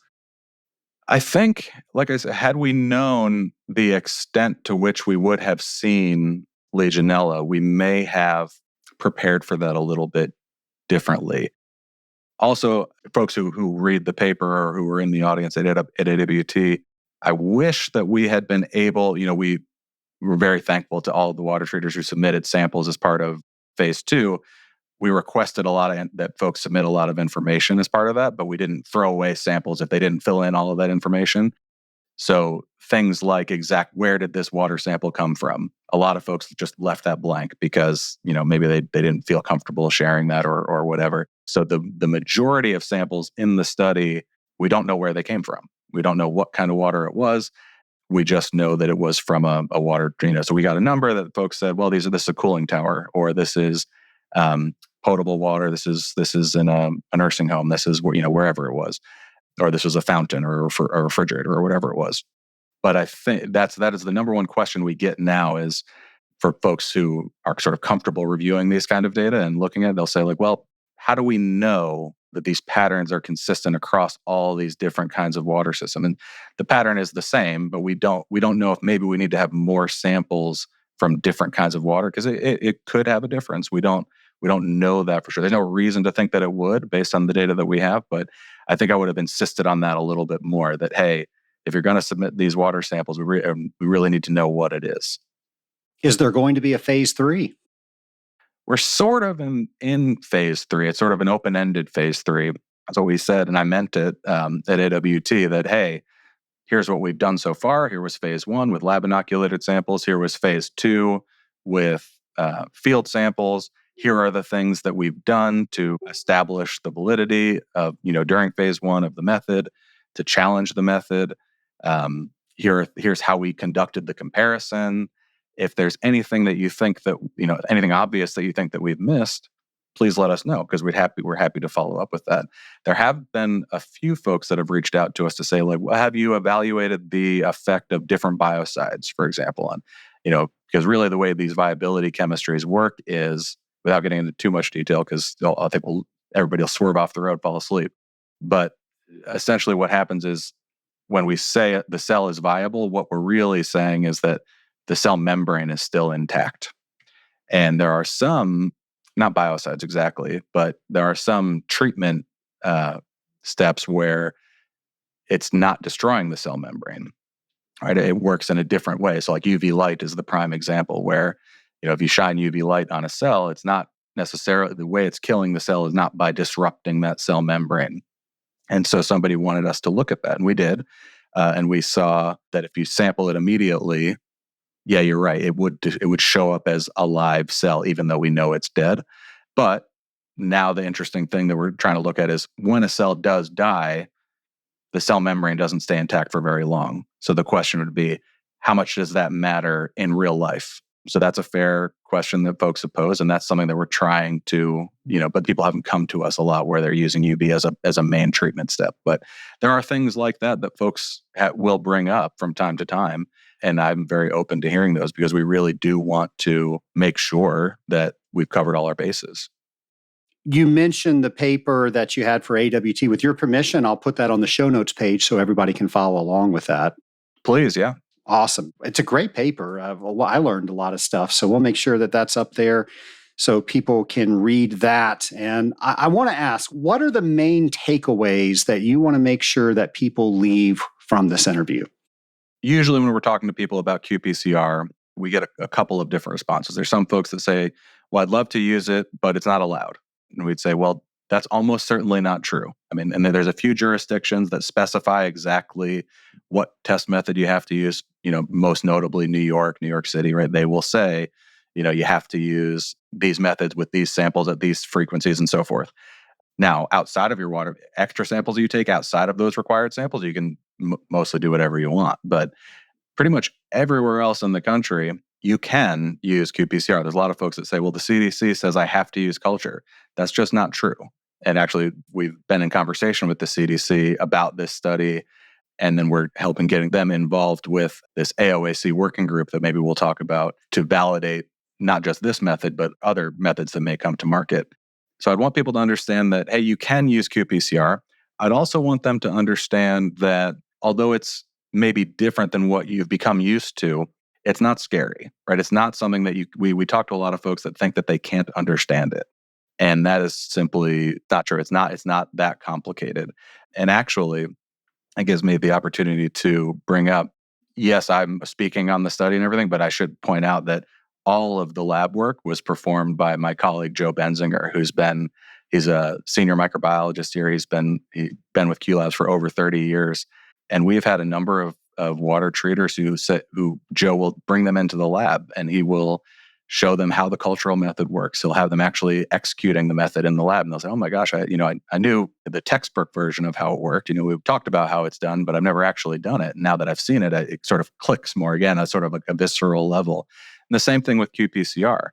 Speaker 2: I think, like I said, had we known the extent to which we would have seen Legionella, we may have prepared for that a little bit differently. Also, folks who read the paper or who were in the audience at AWT, I wish that we had been able, we were very thankful to all of the water treaters who submitted samples as part of phase 2. We requested that folks submit a lot of information as part of that, but we didn't throw away samples if they didn't fill in all of that information. So things like where did this water sample come from? A lot of folks just left that blank because, maybe they didn't feel comfortable sharing that or whatever. So the majority of samples in the study, we don't know where they came from. We don't know what kind of water it was. We just know that it was from a water, so we got a number that folks said, well, this is a cooling tower, or this is potable water. This is in a nursing home. This is wherever it was, or this was a fountain or a refrigerator or whatever it was. But I think that is the number one question we get now is for folks who are sort of comfortable reviewing these kind of data and looking at it, they'll say like, well, how do we know that these patterns are consistent across all these different kinds of water systems? And the pattern is the same, but we don't know if maybe we need to have more samples from different kinds of water, because it could have a difference. We don't know that for sure. There's no reason to think that it would based on the data that we have, but I think I would have insisted on that a little bit more, that, hey, if you're going to submit these water samples, we really need to know what it is.
Speaker 1: Is there going to be a phase 3?
Speaker 2: We're sort of in phase 3. It's sort of an open-ended phase 3. That's what we said, and I meant it at AWT, that, hey, here's what we've done so far. Here was phase 1 with lab inoculated samples. Here was phase 2 with field samples. Here are the things that we've done to establish the validity of, during phase 1 of the method, to challenge the method. Here's how we conducted the comparison. If there's anything that you think that, anything obvious that you think that we've missed, please let us know, because we're happy to follow up with that. There have been a few folks that have reached out to us to say, like, well, have you evaluated the effect of different biocides, for example? And, because really the way these viability chemistries work is, without getting into too much detail, because I think everybody will swerve off the road, fall asleep. But essentially what happens is, when we say the cell is viable, what we're really saying is that the cell membrane is still intact. And there are some, not biocides exactly, but there are some treatment steps where it's not destroying the cell membrane. Right? It works in a different way. So like UV light is the prime example, where, if you shine UV light on a cell, it's not necessarily, the way it's killing the cell is not by disrupting that cell membrane. And so somebody wanted us to look at that, and we did. And we saw that if you sample it immediately, yeah, you're right, it would show up as a live cell, even though we know it's dead. But now the interesting thing that we're trying to look at is, when a cell does die, the cell membrane doesn't stay intact for very long. So the question would be, how much does that matter in real life? So that's a fair question that folks have posed, and that's something that we're trying to, but people haven't come to us a lot where they're using UV as a main treatment step. But there are things like that folks will bring up from time to time, and I'm very open to hearing those, because we really do want to make sure that we've covered all our bases.
Speaker 1: You mentioned the paper that you had for AWT. With your permission, I'll put that on the show notes page so everybody can follow along with that.
Speaker 2: Please, yeah.
Speaker 1: Awesome. It's a great paper. I learned a lot of stuff, so we'll make sure that that's up there so people can read that. And I want to ask, what are the main takeaways that you want to make sure that people leave from this interview?
Speaker 2: Usually when we're talking to people about qPCR, we get a couple of different responses. There's some folks that say, well, I'd love to use it, but it's not allowed. And we'd say, well, that's almost certainly not true. I mean, and then there's a few jurisdictions that specify exactly what test method you have to use, most notably New York City, right? They will say, you have to use these methods with these samples at these frequencies and so forth. Now, outside of your water, extra samples you take outside of those required samples, you can mostly do whatever you want. But pretty much everywhere else in the country, you can use qPCR. There's a lot of folks that say, well, the CDC says I have to use culture. That's just not true. And actually, we've been in conversation with the CDC about this study, and then we're helping getting them involved with this AOAC working group that maybe we'll talk about to validate not just this method, but other methods that may come to market. So I'd want people to understand that, hey, you can use qPCR. I'd also want them to understand that although it's maybe different than what you've become used to, it's not scary, right? It's not something that we talk to a lot of folks that think that they can't understand it. And that is simply not true. It's not that complicated. And actually, it gives me the opportunity to bring up, yes, I'm speaking on the study and everything, but I should point out that all of the lab work was performed by my colleague, Joe Benzinger, he's a senior microbiologist here. He's been with Q Labs for over 30 years. And we've had a number of water treaters who Joe will bring them into the lab, and he will show them how the cultural method works. He'll have them actually executing the method in the lab, and they'll say, "Oh my gosh, I knew the textbook version of how it worked. We've talked about how it's done, but I've never actually done it. Now that I've seen it, it sort of clicks more again, at sort of like a visceral level." And the same thing with qPCR.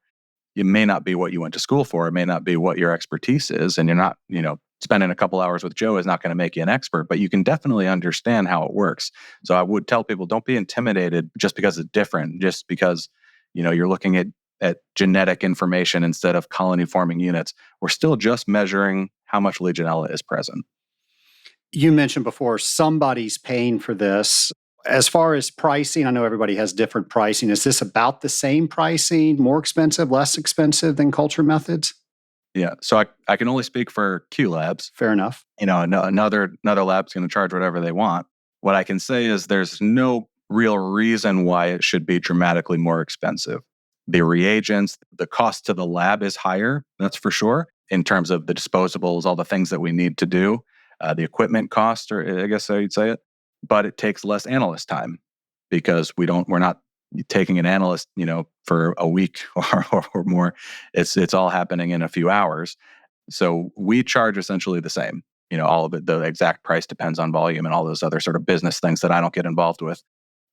Speaker 2: It may not be what you went to school for. It may not be what your expertise is, and you're not, spending a couple hours with Joe is not going to make you an expert, but you can definitely understand how it works. So I would tell people, don't be intimidated just because it's different, just because, you're looking at genetic information instead of colony forming units. We're still just measuring how much Legionella is present.
Speaker 1: You mentioned before somebody's paying for this. As far as pricing, I know everybody has different pricing. Is this about the same pricing, more expensive, less expensive than culture methods?
Speaker 2: Yeah. So I can only speak for Q Labs.
Speaker 1: Fair enough.
Speaker 2: Another lab's going to charge whatever they want. What I can say is there's no real reason why it should be dramatically more expensive. The reagents, the cost to the lab is higher, that's for sure, in terms of the disposables, all the things that we need to do, the equipment cost, or I guess how you'd say it. But it takes less analyst time because we're not taking an analyst, for a week or more. It's all happening in a few hours. So we charge essentially the same. All of it, the exact price depends on volume and all those other sort of business things that I don't get involved with.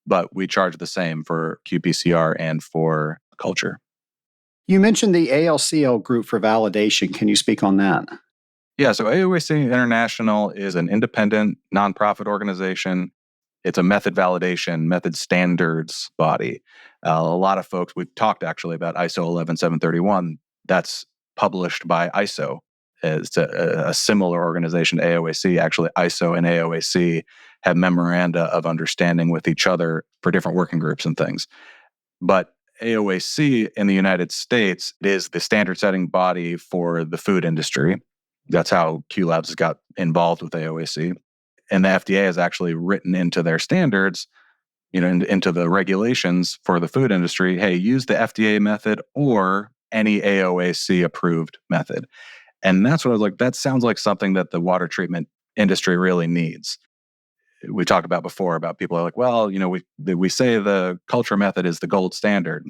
Speaker 2: But we charge the same for qPCR and for culture.
Speaker 1: You mentioned the ALCL group for validation. Can you speak on that?
Speaker 2: Yeah, so AOAC International is an independent nonprofit organization. It's a method validation, method standards body. A lot of folks, we've talked actually about ISO 11731. That's published by ISO. It's a similar organization to AOAC. Actually, ISO and AOAC have memoranda of understanding with each other for different working groups and things. But AOAC in the United States is the standard setting body for the food industry. That's how Q Labs got involved with AOAC. And the FDA has actually written into their standards, into the regulations for the food industry, hey, use the FDA method or any AOAC approved method. And that's what I was like, that sounds like something that the water treatment industry really needs. We talked about before about people are like, well, we say the culture method is the gold standard.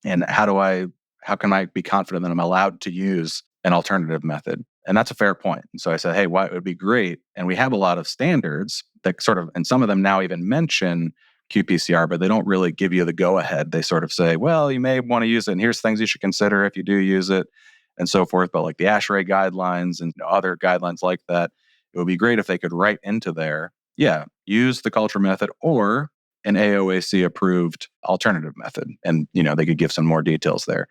Speaker 2: And how can I be confident that I'm allowed to use an alternative method? And that's a fair point. And so I said, hey, it would be great. And we have a lot of standards that sort of, and some of them now even mention qPCR, but they don't really give you the go ahead. They sort of say, well, you may want to use it, and here's things you should consider if you do use it, and so forth. But like the ASHRAE guidelines and other guidelines like that, it would be great if they could write into there, use the culture method or an AOAC approved alternative method. And, they could give some more details there.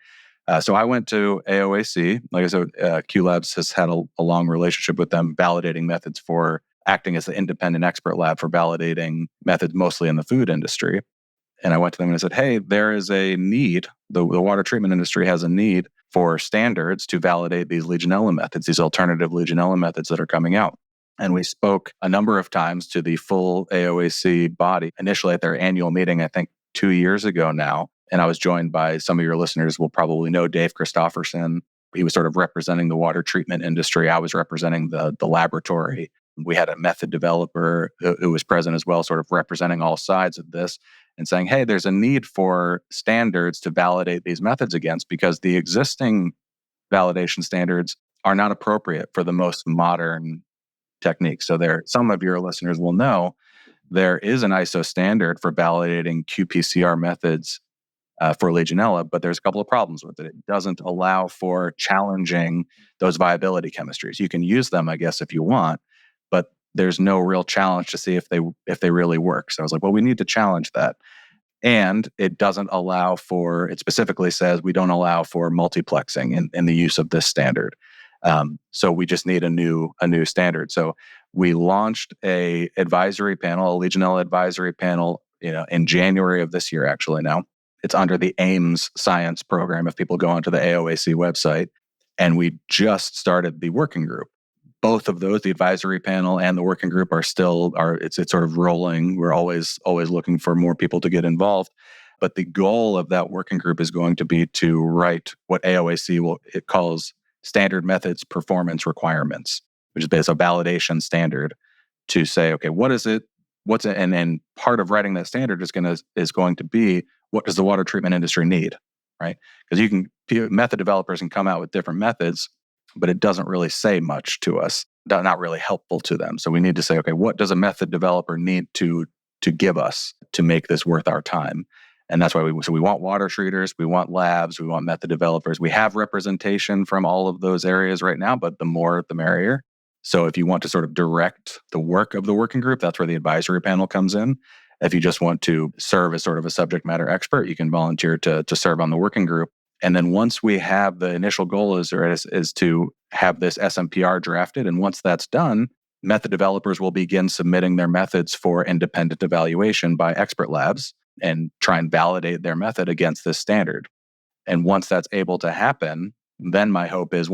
Speaker 2: So I went to AOAC. Like I said, Q Labs has had a long relationship with them, validating methods for acting as the independent expert lab for validating methods, mostly in the food industry. And I went to them and I said, hey, there is a need. The water treatment industry has a need for standards to validate these Legionella methods, these alternative Legionella methods that are coming out. And we spoke a number of times to the full AOAC body, initially at their annual meeting, I think 2 years ago now. And I was joined by, some of your listeners will probably know, Dave Christofferson. He was sort of representing the water treatment industry. I was representing the laboratory. We had a method developer who was present as well, sort of representing all sides of this and saying, hey, there's a need for standards to validate these methods against, because the existing validation standards are not appropriate for the most modern techniques. So some of your listeners will know there is an ISO standard for validating qPCR methods for Legionella, but there's a couple of problems with it. It doesn't allow for challenging those viability chemistries. You can use them, I guess, if you want, but there's no real challenge to see if they really work. So I was like, well, we need to challenge that. And it doesn't allow for, it specifically says we don't allow for multiplexing in the use of this standard. So we just need a new standard. So we launched a advisory panel, a Legionella advisory panel, in January of this year, actually now. It's under the AIMS science program if people go onto the AOAC website. And we just started the working group. Both of those, the advisory panel and the working group, it's sort of rolling. We're always looking for more people to get involved. But the goal of that working group is going to be to write what AOAC it calls standard methods performance requirements, which is based on validation standard to say, okay, what is it? What's it? And then part of writing that standard is going to be, what does the water treatment industry need, right? Because method developers can come out with different methods, but it doesn't really say much to us, not really helpful to them. So we need to say, okay, what does a method developer need to give us to make this worth our time? And that's why we want water treaters, we want labs, we want method developers. We have representation from all of those areas right now, but the more, the merrier. So if you want to sort of direct the work of the working group, that's where the advisory panel comes in. If you just want to serve as sort of a subject matter expert, you can volunteer to serve on the working group. And then once we have, the initial goal is to have this SMPR drafted. And once that's done, method developers will begin submitting their methods for independent evaluation by expert labs and try and validate their method against this standard. And once that's able to happen, then my hope is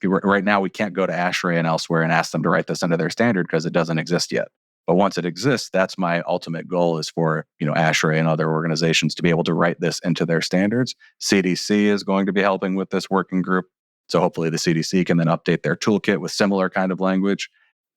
Speaker 2: right now we can't go to ASHRAE and elsewhere and ask them to write this into their standard because it doesn't exist yet. But once it exists, that's my ultimate goal, is for ASHRAE and other organizations to be able to write this into their standards. CDC is going to be helping with this working group. So hopefully the CDC can then update their toolkit with similar kind of language.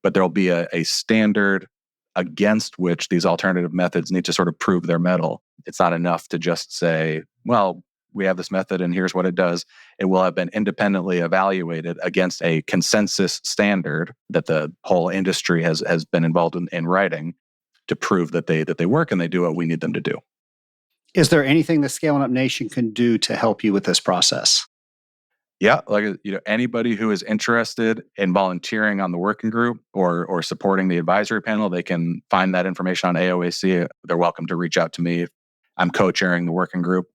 Speaker 2: But there'll be a standard against which these alternative methods need to sort of prove their mettle. It's not enough to just say, well, we have this method and here's what it does. It will have been independently evaluated against a consensus standard that the whole industry has been involved in writing to prove that they work and they do what we need them to do.
Speaker 1: Is there anything the Scaling Up Nation can do to help you with this process?
Speaker 2: Yeah, anybody who is interested in volunteering on the working group or supporting the advisory panel, they can find that information on AOAC. They're welcome to reach out to me. I'm co-chairing the working group.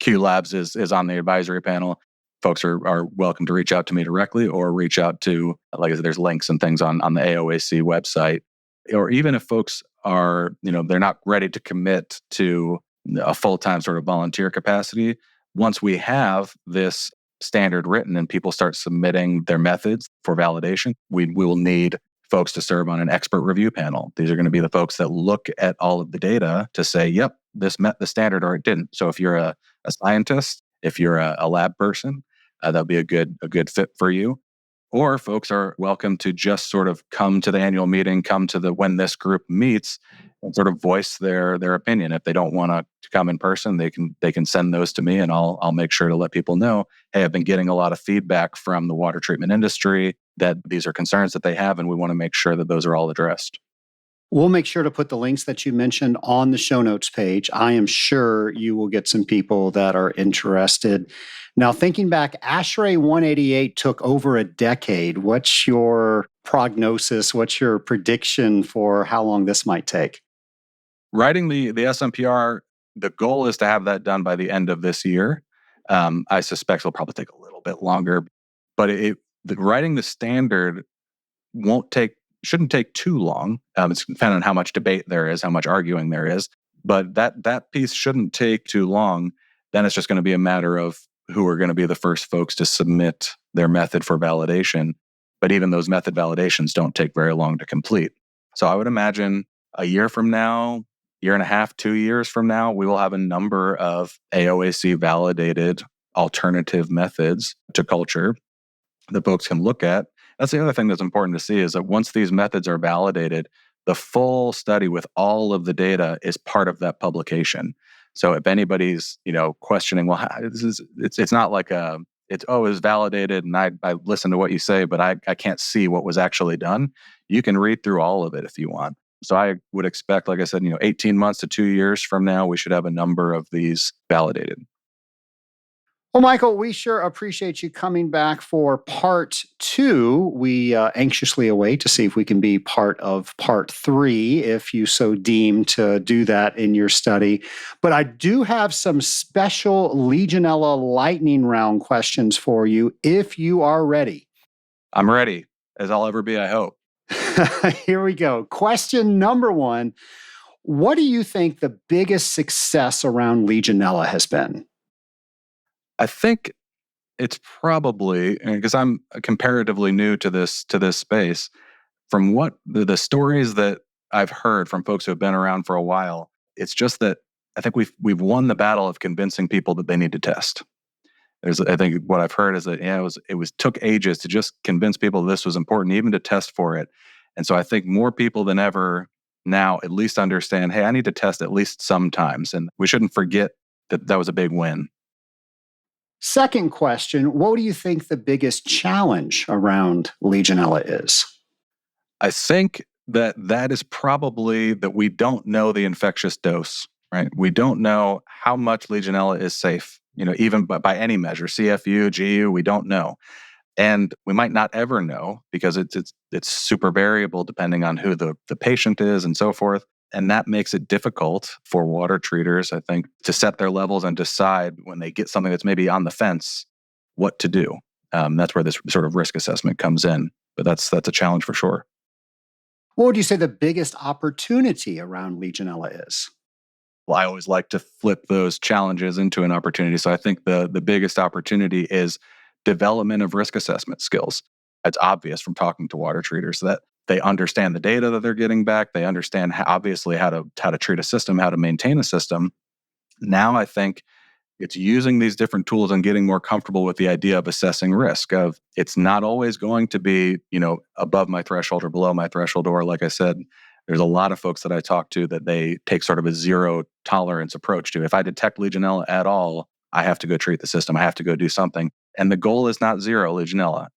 Speaker 2: Q Labs is on the advisory panel. Folks are welcome to reach out to me directly or reach out to, like I said, there's links and things on the AOAC website. Or even if folks are, they're not ready to commit to a full-time sort of volunteer capacity, once we have this standard written and people start submitting their methods for validation, we will need folks to serve on an expert review panel. These are going to be the folks that look at all of the data to say, yep, this met the standard or it didn't. So if you're a scientist, if you're a lab person, that'll be a good fit for you. Or folks are welcome to just sort of come to the annual meeting, come to when this group meets, and sort of voice their opinion. If they don't want to come in person, they can send those to me, and I'll make sure to let people know, hey, I've been getting a lot of feedback from the water treatment industry that these are concerns that they have, and we want to make sure that those are all addressed.
Speaker 1: We'll make sure to put the links that you mentioned on the show notes page. I am sure you will get some people that are interested. Now, thinking back, ASHRAE 188 took over a decade. What's your prognosis? What's your prediction for how long this might take?
Speaker 2: Writing the SMPR, the goal is to have that done by the end of this year. I suspect it'll probably take a little bit longer, but writing the standard shouldn't take too long. It's depending on how much debate there is, how much arguing there is, but that piece shouldn't take too long. Then it's just going to be a matter of who are going to be the first folks to submit their method for validation. But even those method validations don't take very long to complete. So I would imagine a year from now, year and a half, 2 years from now, we will have a number of AOAC validated alternative methods to culture that folks can look at. That's the other thing that's important to see, is that once these methods are validated, the full study with all of the data is part of that publication. So if anybody's, questioning, well, it's not like it was validated and I listened to what you say, but I can't see what was actually done. You can read through all of it if you want. So I would expect, like I said, 18 months to 2 years from now, we should have a number of these validated.
Speaker 1: Well, Michael, we sure appreciate you coming back for part two. We anxiously await to see if we can be part of part three, if you so deem to do that in your study. But I do have some special Legionella lightning round questions for you if you are ready.
Speaker 2: I'm ready, as I'll ever be, I hope.
Speaker 1: Here we go. Question number one. What do you think the biggest success around Legionella has been?
Speaker 2: I think it's probably, because I'm comparatively new to this space, from what the stories that I've heard from folks who have been around for a while, it's just that I think we've won the battle of convincing people that they need to test. I think what I've heard is that it took ages to just convince people this was important, even to test for it. And so I think more people than ever now at least understand, hey, I need to test at least sometimes, and we shouldn't forget that was a big win.
Speaker 1: Second question, what do you think the biggest challenge around Legionella is?
Speaker 2: I think that is probably that we don't know the infectious dose, right? We don't know how much Legionella is safe, even by any measure, CFU, GU, we don't know. And we might not ever know because it's super variable depending on who the patient is and so forth. And that makes it difficult for water treaters, I think, to set their levels and decide when they get something that's maybe on the fence, what to do. That's where this sort of risk assessment comes in. But that's a challenge for sure.
Speaker 1: What would you say the biggest opportunity around Legionella is?
Speaker 2: Well, I always like to flip those challenges into an opportunity. So I think the biggest opportunity is development of risk assessment skills. It's obvious from talking to water treaters that they understand the data that they're getting back. They understand obviously how to treat a system, how to maintain a system. Now I think it's using these different tools and getting more comfortable with the idea of assessing risk. Of it's not always going to be above my threshold or below my threshold. Or like I said, there's a lot of folks that I talk to that they take sort of a zero tolerance approach to. If I detect Legionella at all, I have to go treat the system. I have to go do something. And the goal is not zero Legionella.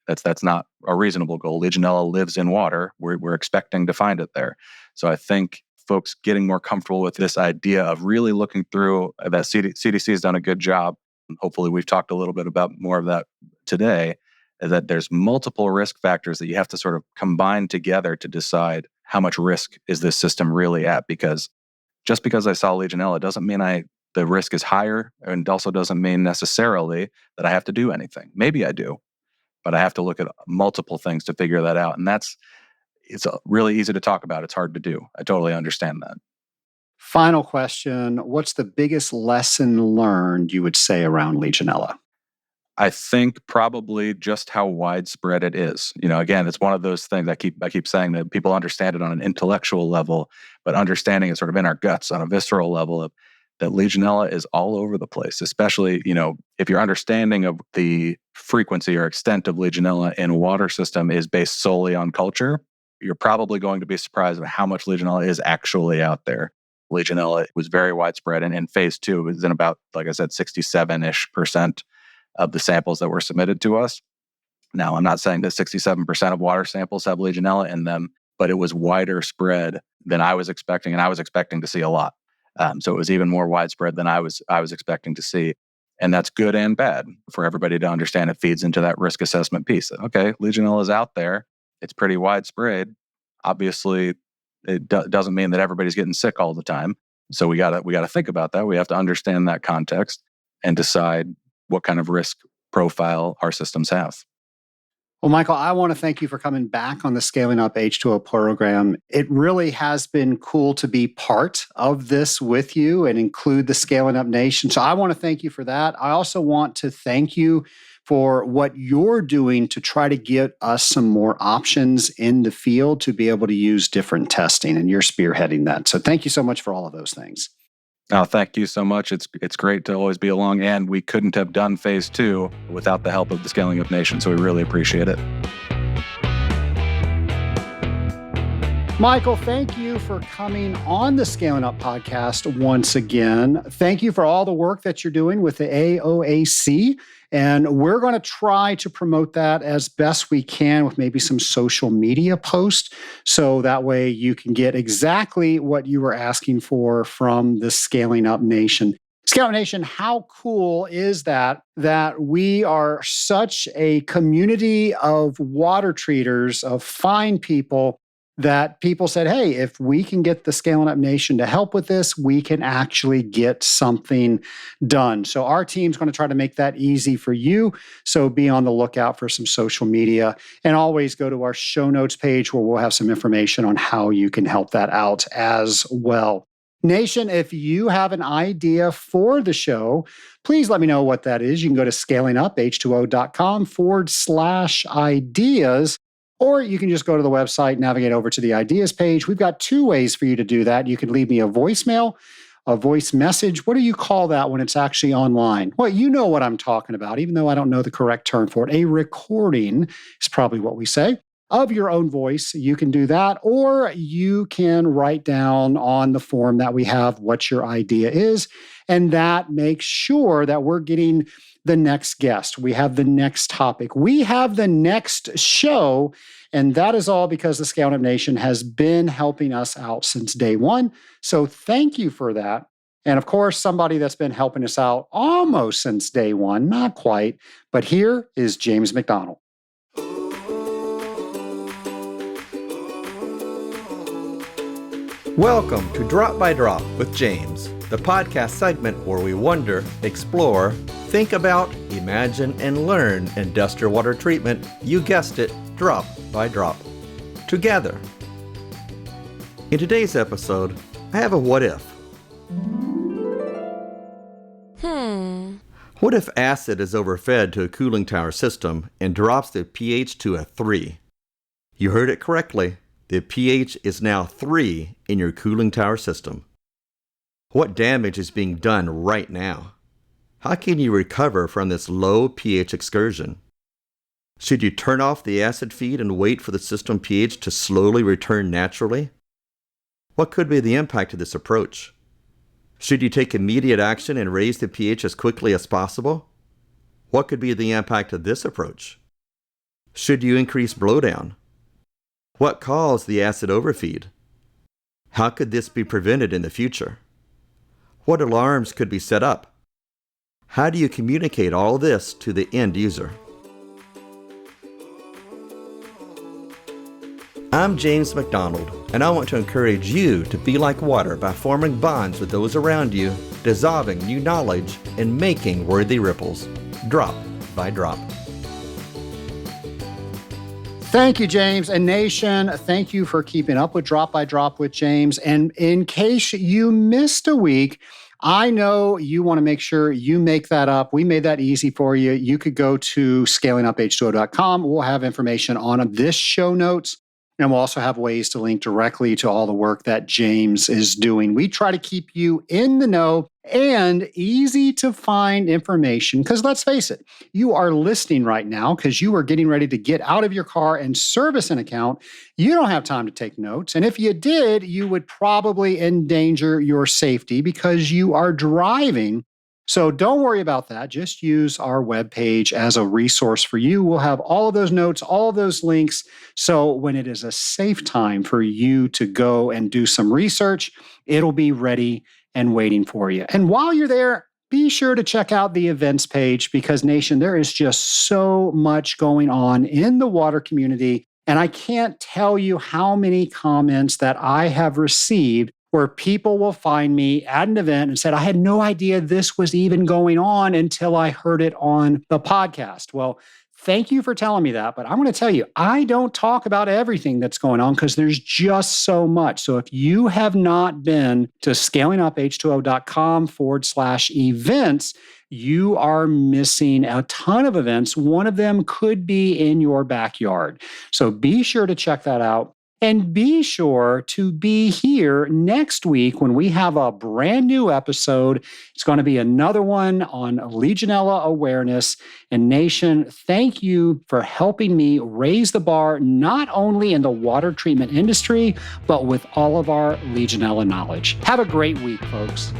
Speaker 2: That's not a reasonable goal. Legionella lives in water. We're expecting to find it there. So I think folks getting more comfortable with this idea of really looking through that CDC has done a good job. Hopefully we've talked a little bit about more of that today, is that there's multiple risk factors that you have to sort of combine together to decide how much risk is this system really at. Because just because I saw Legionella doesn't mean the risk is higher, and also doesn't mean necessarily that I have to do anything. Maybe I do, but I have to look at multiple things to figure that out. And it's really easy to talk about. It's hard to do. I totally understand that.
Speaker 1: Final question. What's the biggest lesson learned you would say around Legionella?
Speaker 2: I think probably just how widespread it is. Again, it's one of those things I keep saying that people understand it on an intellectual level, but understanding it sort of in our guts on a visceral level that Legionella is all over the place, especially, if your understanding of the frequency or extent of Legionella in a water system is based solely on culture, you're probably going to be surprised at how much Legionella is actually out there. Legionella was very widespread, and in phase 2, it was in about, like I said, 67% of the samples that were submitted to us. Now, I'm not saying that 67% of water samples have Legionella in them, but it was wider spread than I was expecting, and I was expecting to see a lot. So it was even more widespread than I was expecting to see. And that's good and bad for everybody to understand. It feeds into that risk assessment piece. Okay, Legionella is out there. It's pretty widespread. Obviously, it doesn't mean that everybody's getting sick all the time. So we gotta think about that. We have to understand that context and decide what kind of risk profile our systems have.
Speaker 1: Well, Michael, I want to thank you for coming back on the Scaling Up H2O program. It really has been cool to be part of this with you and include the Scaling Up Nation. So I want to thank you for that. I also want to thank you for what you're doing to try to get us some more options in the field to be able to use different testing, and you're spearheading that. So thank you so much for all of those things.
Speaker 2: Oh, thank you so much. It's great to always be along, and we couldn't have done phase 2 without the help of the Scaling Up Nation, so we really appreciate it.
Speaker 1: Michael, thank you for coming on the Scaling Up podcast once again. Thank you for all the work that you're doing with the AOAC And we're going to try to promote that as best we can with maybe some social media posts. So that way you can get exactly what you were asking for from the Scaling Up Nation. Scaling Up Nation, how cool is that we are such a community of water treaters, of fine people, that people said, hey, if we can get the Scaling Up Nation to help with this, we can actually get something done. So our team's going to try to make that easy for you. So be on the lookout for some social media, and always go to our show notes page where we'll have some information on how you can help that out as well. Nation, if you have an idea for the show, please let me know what that is. You can go to scalinguph2o.com/ideas. Or you can just go to the website, navigate over to the ideas page. We've got two ways for you to do that. You can leave me a voicemail, a voice message. What do you call that when it's actually online? Well, you know what I'm talking about, even though I don't know the correct term for it. A recording is probably what we say of your own voice. You can do that, or you can write down on the form that we have what your idea is. And that makes sure that we're getting the next guest. We have the next topic. We have the next show. And that is all because the Scaling Up Nation has been helping us out since day one. So thank you for that. And of course, somebody that's been helping us out almost since day one, not quite, but here is James McDonald.
Speaker 3: Welcome to Drop by Drop with James, the podcast segment where we wonder, explore, think about, imagine, and learn industrial water treatment, you guessed it, drop by drop, together. In today's episode, I have a what if. What if acid is overfed to a cooling tower system and drops the pH to a 3? You heard it correctly. The pH is now 3 in your cooling tower system. What damage is being done right now? How can you recover from this low pH excursion? Should you turn off the acid feed and wait for the system pH to slowly return naturally? What could be the impact of this approach? Should you take immediate action and raise the pH as quickly as possible? What could be the impact of this approach? Should you increase blowdown? What caused the acid overfeed? How could this be prevented in the future? What alarms could be set up? How do you communicate all this to the end user? I'm James McDonald, and I want to encourage you to be like water by forming bonds with those around you, dissolving new knowledge, and making worthy ripples, drop by drop.
Speaker 1: Thank you, James. And Nation, thank you for keeping up with Drop by Drop with James. And in case you missed a week, I know you want to make sure you make that up. We made that easy for you. You could go to scalinguph2o.com. We'll have information on this show notes. And we'll also have ways to link directly to all the work that James is doing. We try to keep you in the know and easy to find information. Because let's face it, you are listening right now because you are getting ready to get out of your car and service an account. You don't have time to take notes. And if you did, you would probably endanger your safety because you are driving. So don't worry about that. Just use our webpage as a resource for you. We'll have all of those notes, all of those links. So when it is a safe time for you to go and do some research, it'll be ready and waiting for you. And while you're there, be sure to check out the events page because, Nation, there is just so much going on in the water community. And I can't tell you how many comments that I have received where people will find me at an event and said, I had no idea this was even going on until I heard it on the podcast. Well, thank you for telling me that. But I'm going to tell you, I don't talk about everything that's going on because there's just so much. So if you have not been to scalinguph2o.com/events, you are missing a ton of events. One of them could be in your backyard. So be sure to check that out. And be sure to be here next week when we have a brand new episode. It's going to be another one on Legionella awareness. And Nation, thank you for helping me raise the bar, not only in the water treatment industry, but with all of our Legionella knowledge. Have a great week, folks.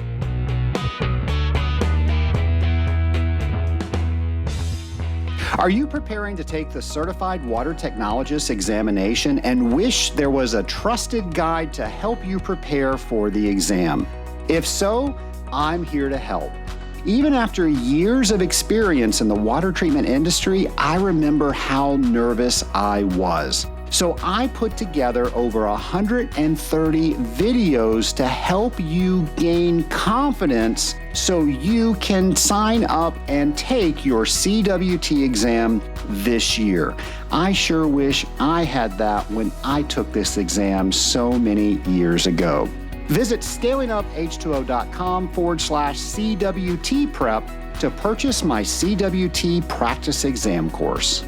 Speaker 1: Are you preparing to take the Certified Water Technologist examination and wish there was a trusted guide to help you prepare for the exam? If so, I'm here to help. Even after years of experience in the water treatment industry, I remember how nervous I was. So I put together over 130 videos to help you gain confidence so you can sign up and take your CWT exam this year. I sure wish I had that when I took this exam so many years ago. Visit scalinguph2o.com/CWT prep to purchase my CWT practice exam course.